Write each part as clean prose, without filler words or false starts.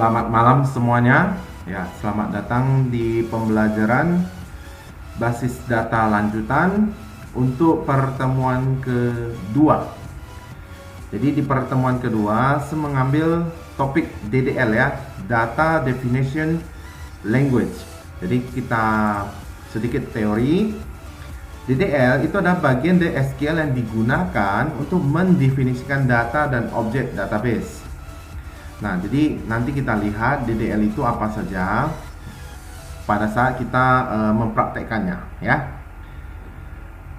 Selamat malam semuanya. Ya, selamat datang di pembelajaran basis data lanjutan untuk pertemuan kedua. Jadi di pertemuan kedua saya mengambil topik DDL ya, Data Definition Language. Jadi kita sedikit teori. DDL itu adalah bagian dari SQL yang digunakan untuk mendefinisikan data dan objek database. Nah, jadi nanti kita lihat DDL itu apa saja pada saat kita mempraktekkannya ya.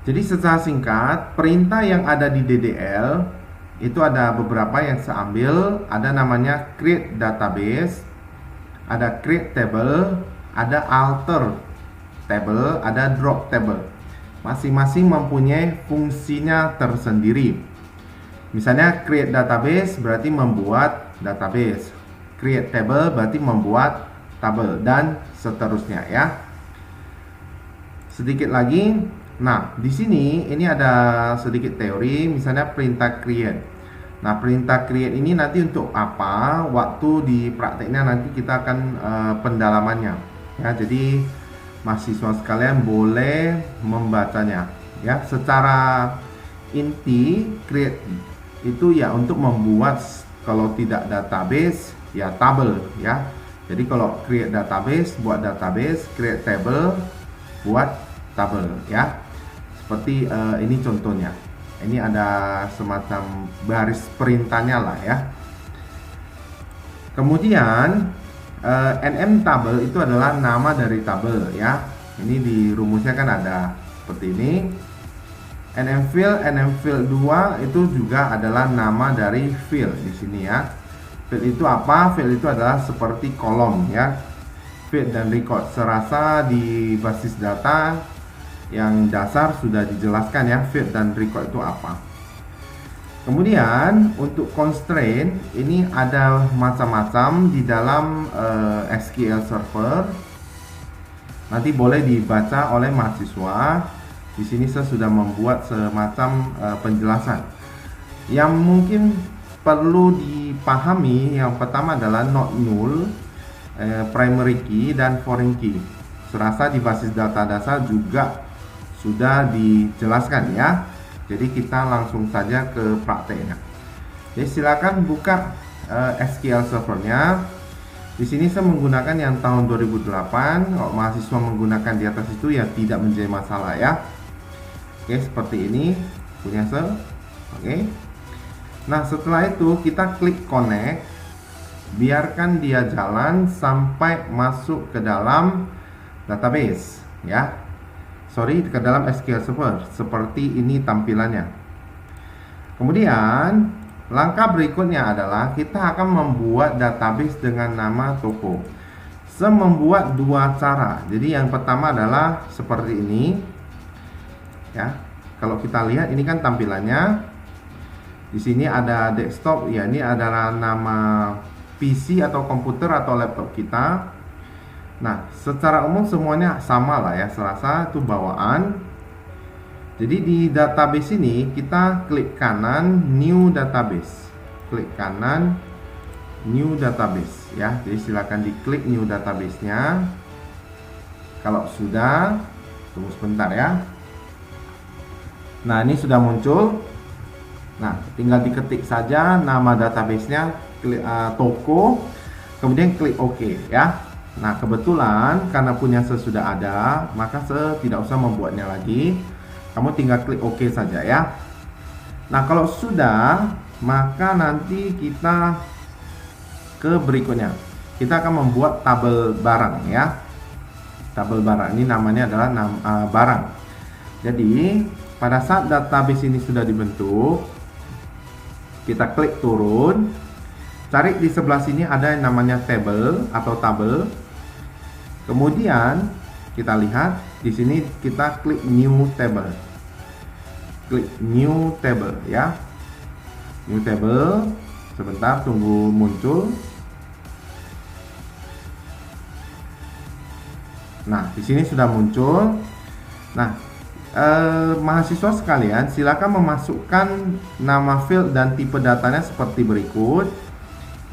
Jadi secara singkat, perintah yang ada di DDL itu ada beberapa yang saya ambil. Ada namanya create database, ada create table, ada alter table, ada drop table. Masing-masing mempunyai fungsinya tersendiri. Misalnya create database berarti membuat database, create table berarti membuat tabel, dan seterusnya ya. Sedikit lagi. Nah, di sini ini ada sedikit teori, misalnya perintah create. Nah, perintah create ini nanti untuk apa? Waktu di prakteknya nanti kita akan pendalamannya ya. Jadi mahasiswa sekalian boleh membacanya ya. Secara inti create itu ya untuk membuat, kalau tidak database ya tabel ya. Jadi kalau create database buat database, create table buat tabel ya. Seperti ini contohnya. Ini ada semacam baris perintahnya lah ya. Kemudian nm tabel itu adalah nama dari tabel ya. Ini di rumusnya kan ada seperti ini. nm field 2 itu juga adalah nama dari field di sini ya. Field itu apa? Field itu adalah seperti kolom ya. Field dan record, serasa di basis data yang dasar sudah dijelaskan ya, field dan record itu apa. Kemudian untuk constraint ini ada macam-macam di dalam SQL Server. Nanti boleh dibaca oleh mahasiswa. Di sini saya sudah membuat semacam penjelasan. Yang mungkin perlu dipahami yang pertama adalah not null, primary key, dan foreign key. Serasa di basis data dasar juga sudah dijelaskan ya. Jadi kita langsung saja ke prakteknya. Jadi silakan buka SQL Servernya. Di sini saya menggunakan yang tahun 2008. Kalau mahasiswa menggunakan di atas itu ya tidak menjadi masalah ya. Oke, seperti ini punya saya. Oke. Nah, setelah itu kita klik connect. Biarkan dia jalan sampai masuk ke dalam database ya. Ke dalam SQL Server. Seperti ini tampilannya. Kemudian langkah berikutnya adalah kita akan membuat database dengan nama toko. Saya membuat dua cara. Jadi yang pertama adalah seperti ini ya. Kalau kita lihat ini kan tampilannya. Di sini ada desktop ya, ini adalah nama PC atau komputer atau laptop kita. Nah, secara umum semuanya sama lah ya, serasa itu bawaan. Jadi di database ini kita klik kanan new database. Klik kanan new database ya. Jadi silakan diklik new database-nya. Kalau sudah, tunggu sebentar ya. Nah, ini sudah muncul. Nah, tinggal diketik saja nama database-nya, klik toko, kemudian klik OK ya. Nah, kebetulan karena punya saya sudah ada, maka saya tidak usah membuatnya lagi. Kamu tinggal klik OK saja ya. Nah, kalau sudah, maka nanti kita ke berikutnya. Kita akan membuat tabel barang ya. Tabel barang ini namanya adalah barang. Jadi, pada saat database ini sudah dibentuk, kita klik turun. Cari di sebelah sini ada yang namanya table atau tabel. Kemudian kita lihat di sini kita klik new table. Klik new table ya. New table. Sebentar, tunggu muncul. Nah, di sini sudah muncul. Nah, mahasiswa sekalian silakan memasukkan nama field dan tipe datanya seperti berikut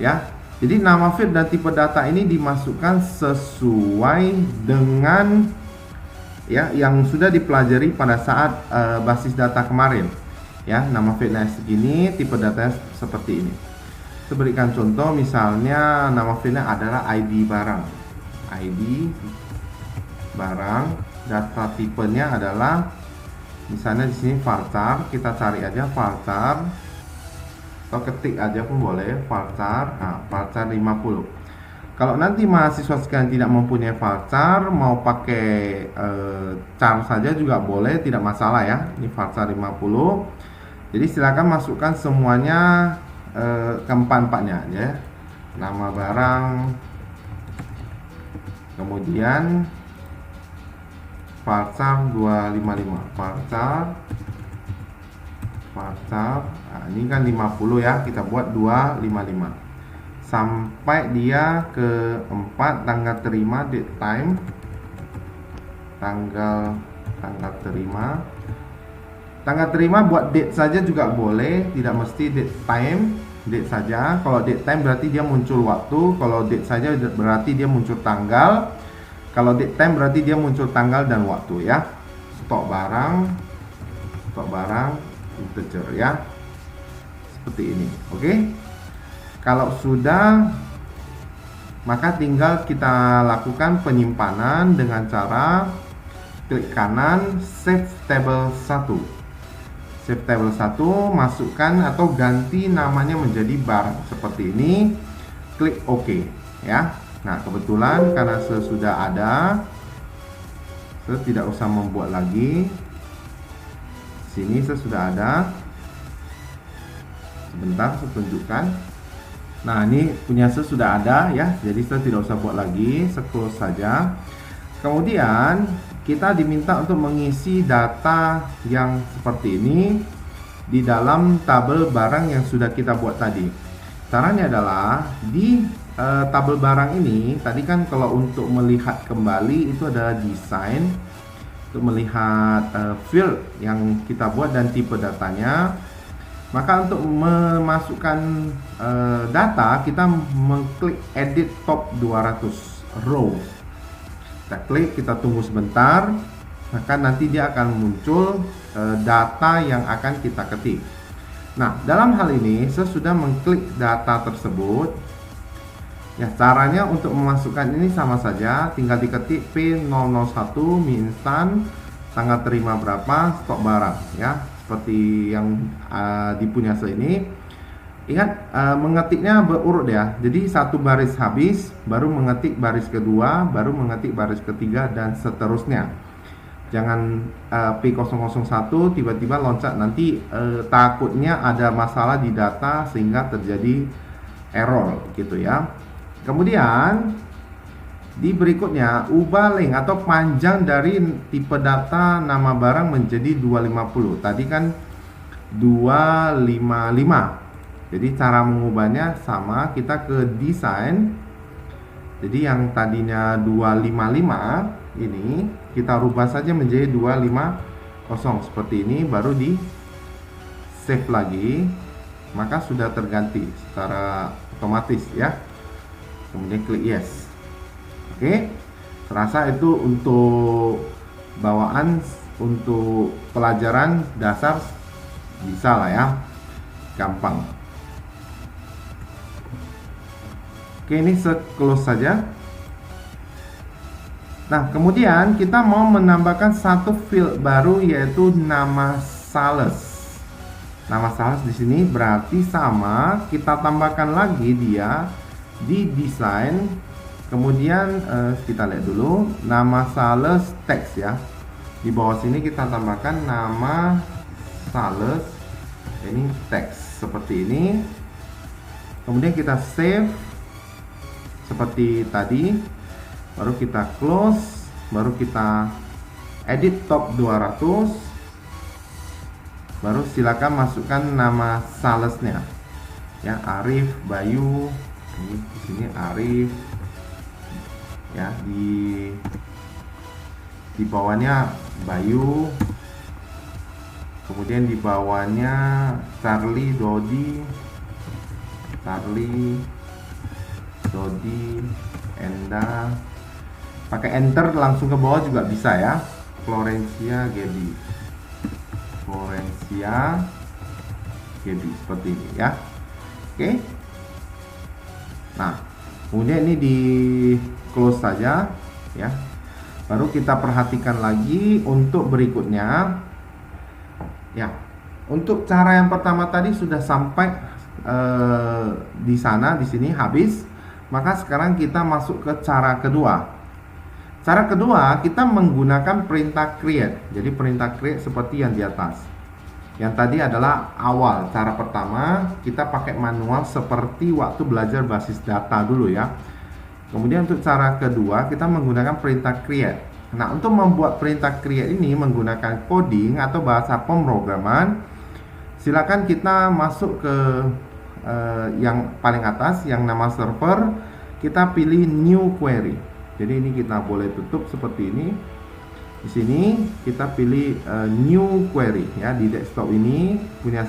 ya. Jadi nama field dan tipe data ini dimasukkan sesuai dengan ya yang sudah dipelajari pada saat basis data kemarin. Ya, nama fieldnya segini, tipe datanya seperti ini. Saya berikan contoh, misalnya nama fieldnya adalah ID barang. ID barang, data tipenya adalah misalnya di sini varchar, kita cari aja varchar atau ketik aja pun boleh varchar. Nah, varchar 50. Kalau nanti mahasiswa sekalian tidak mempunyai varchar, mau pakai char saja juga boleh, tidak masalah ya. Ini varchar 50. Jadi silakan masukkan semuanya keempat-empatnya ya. Nama barang, kemudian varchar 255, varchar. Nah, ini kan 50 ya, kita buat 255 sampai dia ke 4, tanggal terima, date time, tanggal terima buat date saja juga boleh, tidak mesti date time, date saja. Kalau date time berarti dia muncul waktu, kalau date saja berarti dia muncul tanggal, kalau date time berarti dia muncul tanggal dan waktu ya. Stok barang integer ya, seperti ini. Oke, kalau sudah, maka tinggal kita lakukan penyimpanan dengan cara klik kanan save table 1. Save table 1, masukkan atau ganti namanya menjadi barang seperti ini, klik OK ya. Nah, kebetulan karena sudah ada, saya tidak usah membuat lagi. Sini saya sudah ada. Sebentar saya tunjukkan. Nah, ini punya saya sudah ada ya, jadi saya tidak usah buat lagi, saya close saja. Kemudian kita diminta untuk mengisi data yang seperti ini di dalam tabel barang yang sudah kita buat tadi. Caranya adalah di tabel barang ini, tadi kan kalau untuk melihat kembali itu adalah desain, untuk melihat field yang kita buat dan tipe datanya. Maka untuk memasukkan data, kita mengklik edit top 200 row. Kita klik, kita tunggu sebentar, maka nanti dia akan muncul data yang akan kita ketik. Nah, dalam hal ini saya sudah mengklik data tersebut. Ya, caranya untuk memasukkan ini sama saja, tinggal diketik P001 mie instan, tanggal terima berapa, stok barang ya, seperti yang dipunya saya ini. Ingat, mengetiknya berurut ya, jadi satu baris habis, baru mengetik baris kedua, baru mengetik baris ketiga, dan seterusnya. Jangan P001 tiba-tiba loncat, nanti takutnya ada masalah di data sehingga terjadi error gitu ya. Kemudian di berikutnya, ubah link atau panjang dari tipe data nama barang menjadi 250. Tadi kan 255. Jadi cara mengubahnya sama, kita ke desain. Jadi yang tadinya 255 ini kita rubah saja menjadi 250 seperti ini, baru di save lagi, maka sudah terganti secara otomatis ya. Kemudian klik yes. Oke, terasa itu untuk bawaan, untuk pelajaran dasar bisa lah ya, gampang. Oke, ini close saja. Nah, kemudian kita mau menambahkan satu field baru, yaitu nama sales. Nama sales di sini berarti sama, kita tambahkan lagi dia di desain. Kemudian kita lihat dulu nama sales teks ya. Di bawah sini kita tambahkan nama sales, ini teks seperti ini. Kemudian kita save seperti tadi, baru kita close, baru kita edit top 200, baru silakan masukkan nama salesnya ya, Arif Bayu. Ini di sini Arif ya, di bawahnya Bayu, kemudian di bawahnya Charlie, Dodi, Charlie, Dodi, Enda, pakai enter langsung ke bawah juga bisa ya. Florencia Gaby, Florencia Gaby seperti ini ya. Oke. Nah, kemudian ini di close saja ya. Baru kita perhatikan lagi untuk berikutnya ya. Untuk cara yang pertama tadi sudah sampai di sana, di sini habis. Maka sekarang kita masuk ke cara kedua. Cara kedua, kita menggunakan perintah create. Jadi perintah create seperti yang di atas. Yang tadi adalah awal. Cara pertama, kita pakai manual seperti waktu belajar basis data dulu ya. Kemudian untuk cara kedua, kita menggunakan perintah create. Nah, untuk membuat perintah create ini menggunakan coding atau bahasa pemrograman, silakan kita masuk ke yang paling atas, yang nama server, kita pilih new query. Jadi ini kita boleh tutup seperti ini. Di sini kita pilih new query ya, di desktop ini punya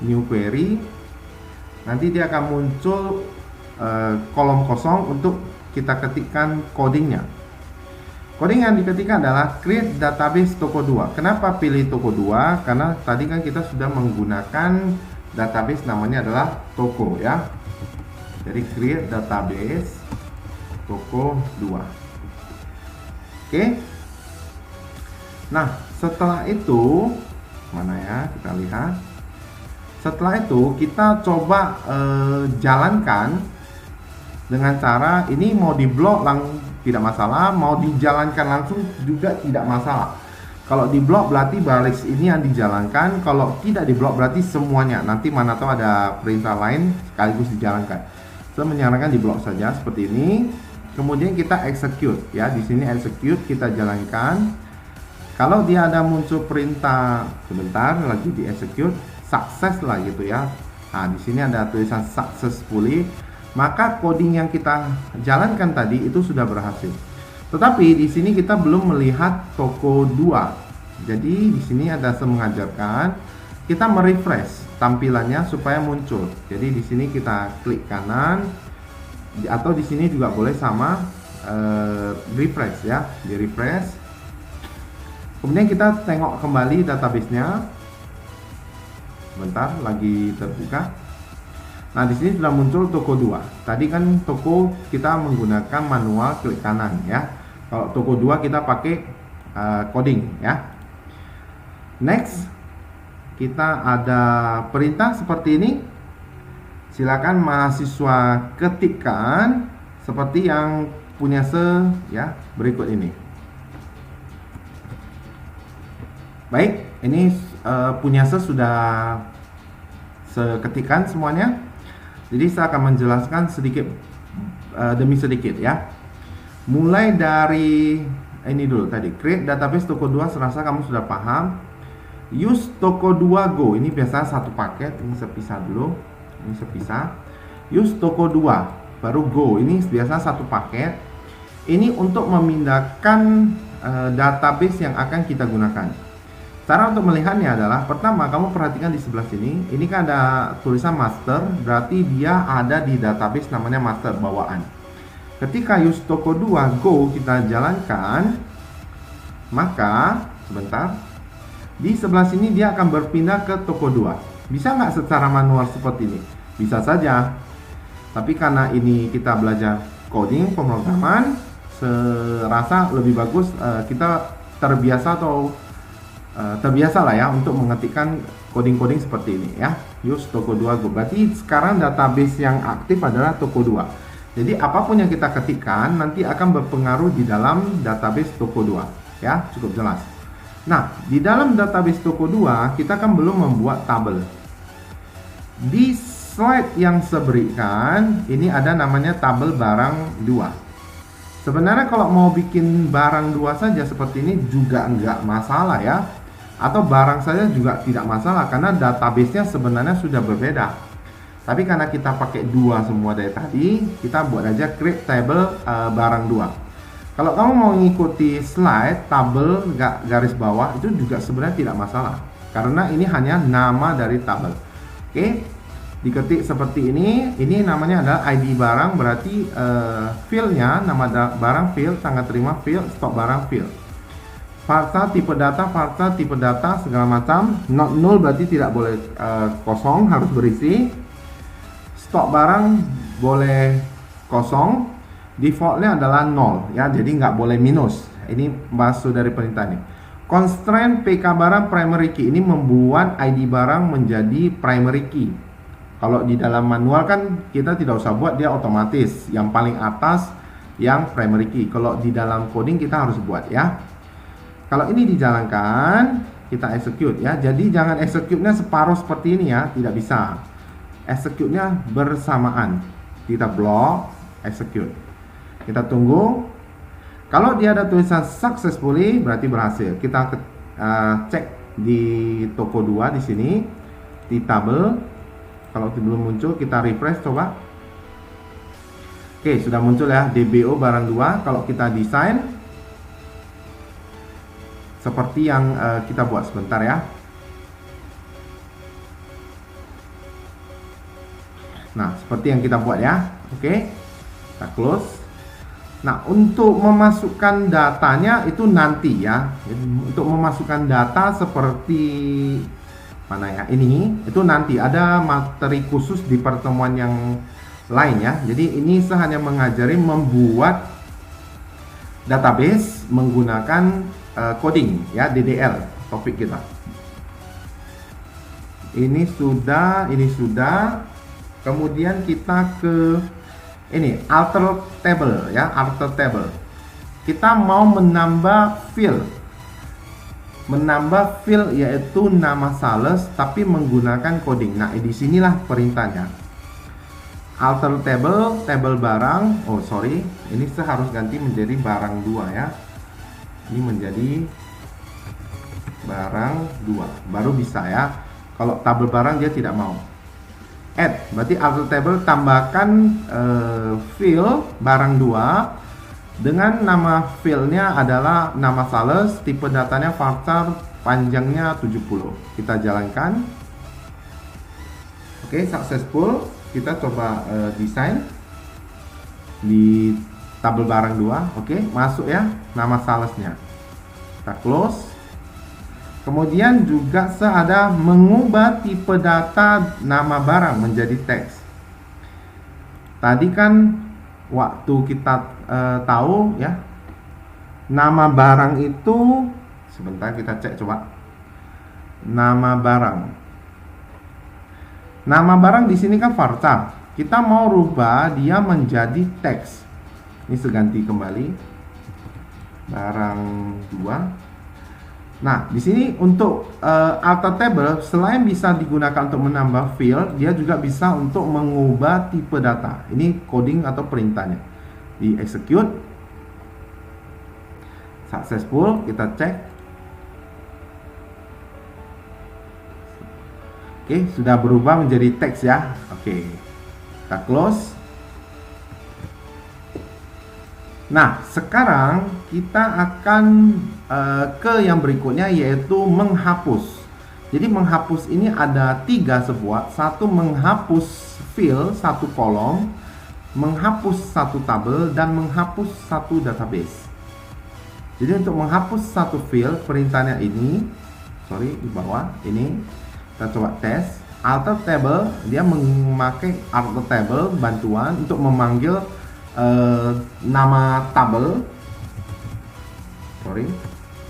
new query. Nanti dia akan muncul kolom kosong untuk kita ketikkan codingnya. Coding yang diketikkan adalah create database toko 2. Kenapa pilih toko 2? Karena tadi kan kita sudah menggunakan database namanya adalah toko ya. Jadi create database toko 2. Oke. Nah, setelah itu mana ya, kita lihat. Setelah itu kita coba jalankan dengan cara ini, mau diblok tidak masalah, mau dijalankan langsung juga tidak masalah. Kalau diblok berarti baris ini yang dijalankan, kalau tidak diblok berarti semuanya. Nanti mana tahu ada perintah lain sekaligus dijalankan. Saya menyarankan diblok saja seperti ini. Kemudian kita execute ya. Di sini execute, kita jalankan. Kalau dia ada muncul perintah sebentar lagi di execute, sukses lah gitu ya. Nah, di sini ada tulisan successfully, maka coding yang kita jalankan tadi itu sudah berhasil. Tetapi di sini kita belum melihat toko 2. Jadi di sini ada mengajarkan kita merefresh tampilannya supaya muncul. Jadi di sini kita klik kanan, atau di sini juga boleh sama refresh ya, di refresh. Kemudian kita tengok kembali database-nya. Bentar, lagi terbuka. Nah, di sini sudah muncul toko 2. Tadi kan toko kita menggunakan manual klik kanan ya. Kalau toko 2 kita pakai coding ya. Next, kita ada perintah seperti ini. Silakan mahasiswa ketikkan seperti yang punya ya, berikut ini. Baik, ini punya sudah seketikan semuanya. Jadi saya akan menjelaskan sedikit demi sedikit ya. Mulai dari ini dulu tadi, create database toko 2, serasa kamu sudah paham. Use toko 2 go, ini biasa satu paket, ini saya pisah dulu. Ini saya pisah. Use toko 2 baru go, ini biasa satu paket. Ini untuk memindahkan database yang akan kita gunakan. Cara untuk melihatnya adalah, pertama kamu perhatikan di sebelah sini, ini kan ada tulisan master, berarti dia ada di database namanya master bawaan. Ketika use toko 2 go kita jalankan, maka sebentar, di sebelah sini dia akan berpindah ke toko 2. Bisa nggak secara manual seperti ini? Bisa saja. Tapi karena ini kita belajar coding, pemrograman, serasa lebih bagus kita terbiasa lah ya untuk mengetikkan coding-coding seperti ini ya. Use toko 2 go. Berarti sekarang database yang aktif adalah toko 2. Jadi apapun yang kita ketikkan nanti akan berpengaruh di dalam database toko 2 ya, cukup jelas. Nah, di dalam database toko 2 kita kan belum membuat tabel. Di slide yang saya berikan ini ada namanya tabel barang 2. Sebenarnya kalau mau bikin barang 2 saja seperti ini juga enggak masalah ya. Atau barang saja juga tidak masalah karena database-nya sebenarnya sudah berbeda. Tapi karena kita pakai 2 semua dari tadi, kita buat aja create table barang 2. Kalau kamu mau mengikuti slide tabel garis bawah itu juga sebenarnya tidak masalah karena ini hanya nama dari tabel. Oke. Di diketik seperti ini namanya adalah ID barang, berarti fieldnya, nama barang field, tanggal terima field, stok barang field, falsa tipe data segala macam, not null berarti tidak boleh kosong, harus berisi, stok barang boleh kosong, defaultnya adalah nol ya, jadi nggak boleh minus. Ini maksud dari perintah ini. Constraint PK barang primary key, ini membuat ID barang menjadi primary key. Kalau di dalam manual kan kita tidak usah buat, dia otomatis yang paling atas yang primary key. Kalau di dalam coding kita harus buat ya. Kalau ini dijalankan, kita execute ya. Jadi jangan execute-nya separuh seperti ini ya, tidak bisa. Execute-nya bersamaan. Kita block, execute. Kita tunggu. Kalau dia ada tulisan successfully berarti berhasil. Kita cek di toko 2 di sini, di tabel. Kalau belum muncul kita refresh coba. Oke, sudah muncul ya DBO barang 2. Kalau kita desain seperti yang kita buat sebentar ya. Nah, seperti yang kita buat ya. Oke. Kita close. Nah, untuk memasukkan datanya itu nanti ya. Untuk memasukkan data seperti mana ya, ini itu nanti ada materi khusus di pertemuan yang lain ya. Jadi ini saya hanya mengajari membuat database menggunakan coding ya, DDL topik kita. Ini sudah. Kemudian kita ke ini alter table ya, alter table. Kita mau menambah field yaitu nama sales tapi menggunakan coding. Nah, di sinilah perintahnya. Alter table barang. Oh, sorry. Ini saya harus ganti menjadi barang 2 ya. Ini menjadi barang 2. Baru bisa ya. Kalau tabel barang dia tidak mau. Add, berarti alter table tambahkan field barang 2 dengan nama fieldnya adalah nama sales, tipe datanya varchar, panjangnya 70. Kita jalankan. Oke, successful. Kita coba desain di tabel barang 2. Oke, masuk ya nama salesnya. Kita close. Kemudian juga ada mengubah tipe data nama barang menjadi teks. Tadi kan waktu kita tahu ya, nama barang itu, sebentar kita cek coba. Nama barang di sini kan varchar. Kita mau rubah dia menjadi teks. Ini seganti kembali barang 2. Nah, di sini untuk alter table selain bisa digunakan untuk menambah field, dia juga bisa untuk mengubah tipe data. Ini coding atau perintahnya. Di execute, successful, kita cek. Oke, sudah berubah menjadi teks ya. Oke, kita close. Nah, sekarang kita akan ke yang berikutnya, yaitu menghapus. Jadi menghapus ini ada 3 sebuah. Satu, menghapus field 1 kolom, menghapus 1 tabel, dan menghapus 1 database. Jadi untuk menghapus 1 field, perintahnya ini, di bawah ini. Kita coba tes. Alter table, dia memakai alter table bantuan untuk memanggil nama tabel.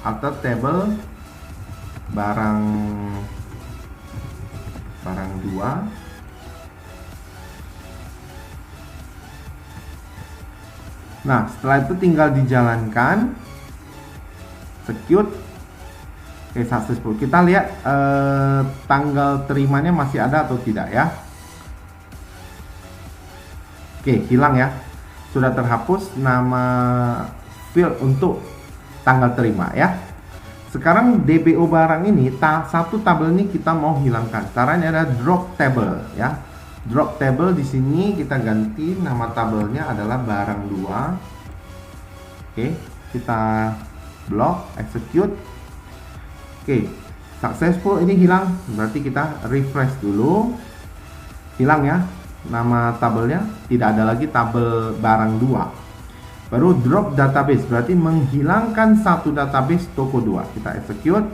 Alter table barang 2. Nah, setelah itu tinggal dijalankan, execute. Oke, successful. Kita lihat tanggal terimanya masih ada atau tidak ya. Oke, hilang ya. Sudah terhapus nama field untuk tanggal terima ya. Sekarang DBO barang ini, satu tabel ini kita mau hilangkan. Caranya ada drop table ya. Drop table di sini kita ganti nama tabelnya adalah barang 2. Oke, kita block, execute. Oke, successful, ini hilang. Berarti kita refresh dulu. hilang ya nama tabelnya, tidak ada lagi tabel barang 2. Baru drop database, berarti menghilangkan satu database toko 2. Kita execute.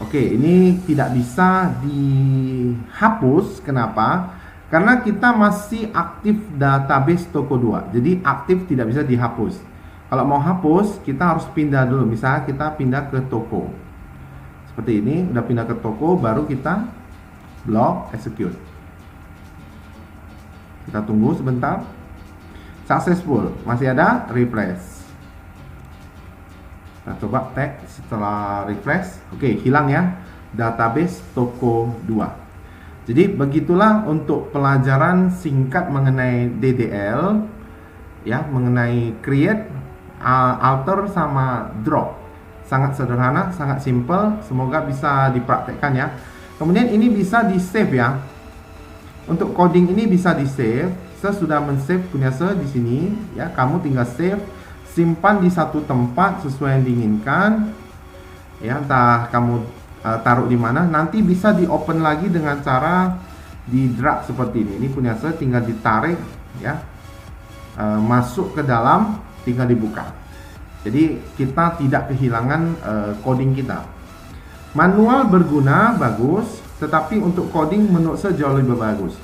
Oke, ini tidak bisa dihapus. Kenapa? Karena kita masih aktif database toko 2. Jadi aktif, tidak bisa dihapus. Kalau mau hapus, kita harus pindah dulu. Misalnya kita pindah ke toko. Seperti ini, udah pindah ke toko, baru kita block execute. Kita tunggu sebentar. Successful, masih ada, refresh. Kita coba tag setelah refresh. Oke, hilang ya database toko 2. Jadi begitulah untuk pelajaran singkat mengenai DDL ya, mengenai create, alter sama drop. Sangat sederhana, sangat simple, semoga bisa dipraktekkan ya. Kemudian ini bisa di save ya. Untuk coding ini bisa di save. Saya sudah men-save punya saya di sini ya. Kamu tinggal save, simpan di satu tempat sesuai yang diinginkan. Ya, entah kamu taruh di mana. Nanti bisa di-open lagi dengan cara di drag seperti ini. Ini punya saya, tinggal ditarik ya. Masuk ke dalam, tinggal dibuka. Jadi kita tidak kehilangan coding kita. Manual berguna, bagus, tetapi untuk coding menurut saya jauh lebih bagus.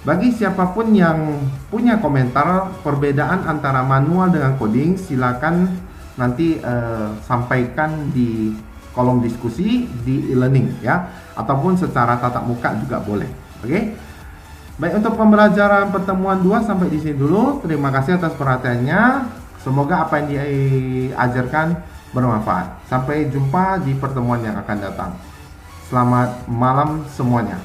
Bagi siapapun yang punya komentar perbedaan antara manual dengan coding, silakan nanti sampaikan di kolom diskusi di e-learning ya, ataupun secara tatap muka juga boleh. Oke. Baik, untuk pembelajaran pertemuan 2 sampai di sini dulu. Terima kasih atas perhatiannya. Semoga apa yang diajarkan bermanfaat. Sampai jumpa di pertemuan yang akan datang. Selamat malam semuanya.